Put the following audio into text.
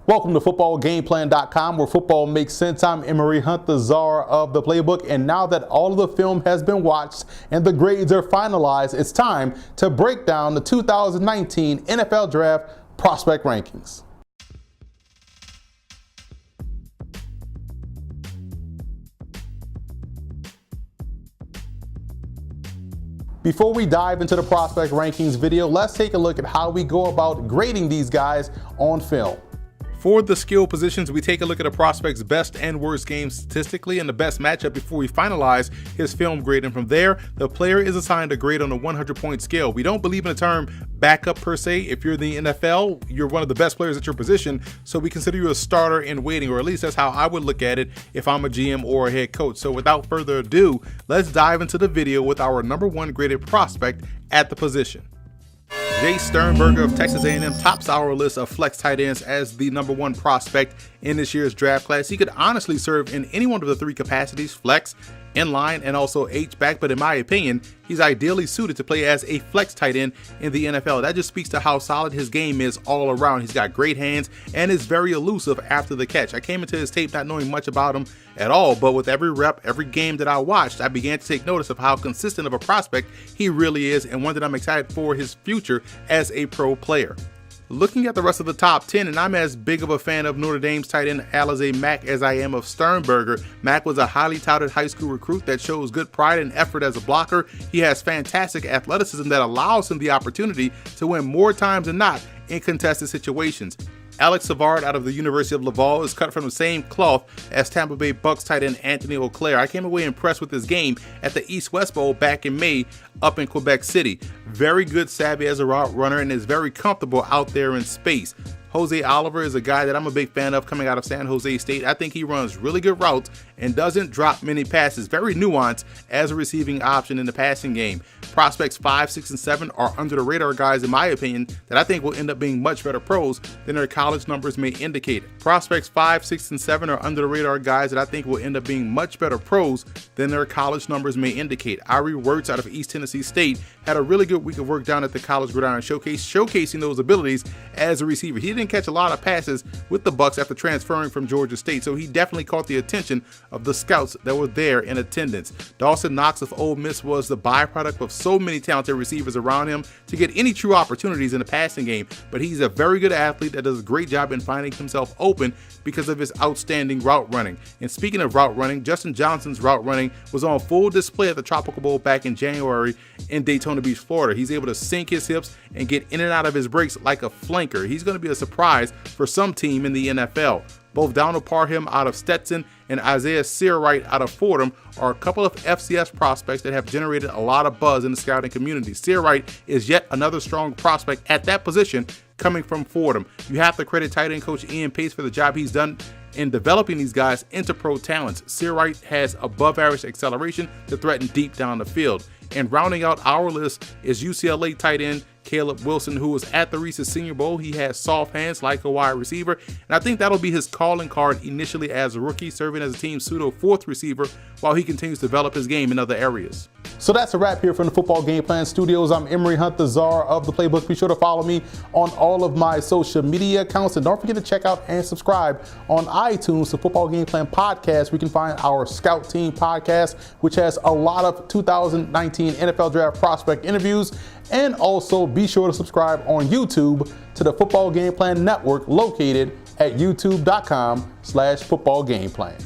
Welcome to footballgameplan.com, where football makes sense. I'm Emory Hunt, the czar of the playbook, and now that all of the film has been watched and the grades are finalized, it's time to break down the 2019 NFL Draft prospect rankings. Before we dive into the prospect rankings video, let's take a look at how we go about grading these guys on film. For the skill positions, we take a look at a prospect's best and worst games statistically and the best matchup before we finalize his film grade. And from there, the player is assigned a grade on a 100-point scale. We don't believe in the term backup per se. If you're in the NFL, you're one of the best players at your position, so we consider you a starter in waiting, or at least that's how I would look at it if I'm a GM or a head coach. So without further ado, let's dive into the video with our number one graded prospect at the position. Jace Sternberger of Texas A&M tops our list of flex tight ends as the number one prospect in this year's draft class. He could honestly serve in any one of the three capacities: flex, inline, and also H-back, but in my opinion, he's ideally suited to play as a flex tight end in the NFL. That just speaks to how solid his game is all around. He's got great hands and is very elusive after the catch. I came into his tape not knowing much about him at all, but with every rep, every game that I watched, I began to take notice of how consistent of a prospect he really is, and one that I'm excited for his future as a pro player. Looking at the rest of the top 10, and I'm as big of a fan of Notre Dame's tight end Alize Mack as I am of Sternberger. Mack was a highly touted high school recruit that shows good pride and effort as a blocker. He has fantastic athleticism that allows him the opportunity to win more times than not in contested situations. Alex Savard out of the University of Laval is cut from the same cloth as Tampa Bay Bucks tight end Anthony Ucla. I came away impressed with his game at the East-West Bowl back in May up in Quebec City. Very good savvy as a route runner and is very comfortable out there in space. Jose Oliver is a guy that I'm a big fan of coming out of San Jose State. I think he runs really good routes and doesn't drop many passes. Very nuanced as a receiving option in the passing game. Prospects 5, 6, and 7 are under the radar guys, in my opinion, that I think will end up being much better pros than their college numbers may indicate. Prospects 5, 6, and 7 are under the radar guys that I think will end up being much better pros than their college numbers may indicate. Irie Wirtz out of East Tennessee State had a really good week of work down at the College Gridiron Showcase, showcasing those abilities as a receiver. He didn't catch a lot of passes with the Bucks after transferring from Georgia State, so he definitely caught the attention of the scouts that were there in attendance. Dawson Knox of Ole Miss was the byproduct of so many talented receivers around him to get any true opportunities in the passing game, but he's a very good athlete that does a great job in finding himself open because of his outstanding route running. And speaking of route running, Justin Johnson's route running was on full display at the Tropical Bowl back in January in Daytona Beach, Florida. He's able to sink his hips and get in and out of his breaks like a flanker. He's going to be a surprise for some team in the NFL. Both Donald Parham out of Stetson and Isaiah Searwright out of Fordham are a couple of FCS prospects that have generated a lot of buzz in the scouting community. Searwright is yet another strong prospect at that position coming from Fordham. You have to credit tight end coach Ian Pace for the job he's done in developing these guys into pro talents. Searwright has above average acceleration to threaten deep down the field. And rounding out our list is UCLA tight end Caleb Wilson, who was at the recent Senior Bowl. He has soft hands like a wide receiver, and I think that'll be his calling card initially as a rookie, serving as a team's pseudo fourth receiver while he continues to develop his game in other areas. So that's a wrap here from the Football Game Plan Studios. I'm Emory Hunt, the czar of the playbook. Be sure to follow me on all of my social media accounts, and don't forget to check out and subscribe on iTunes to Football Game Plan Podcast. We can find our Scout Team podcast, which has a lot of 2019 NFL Draft prospect interviews. And also be sure to subscribe on YouTube to the Football Game Plan Network, located at youtube.com/footballgameplan.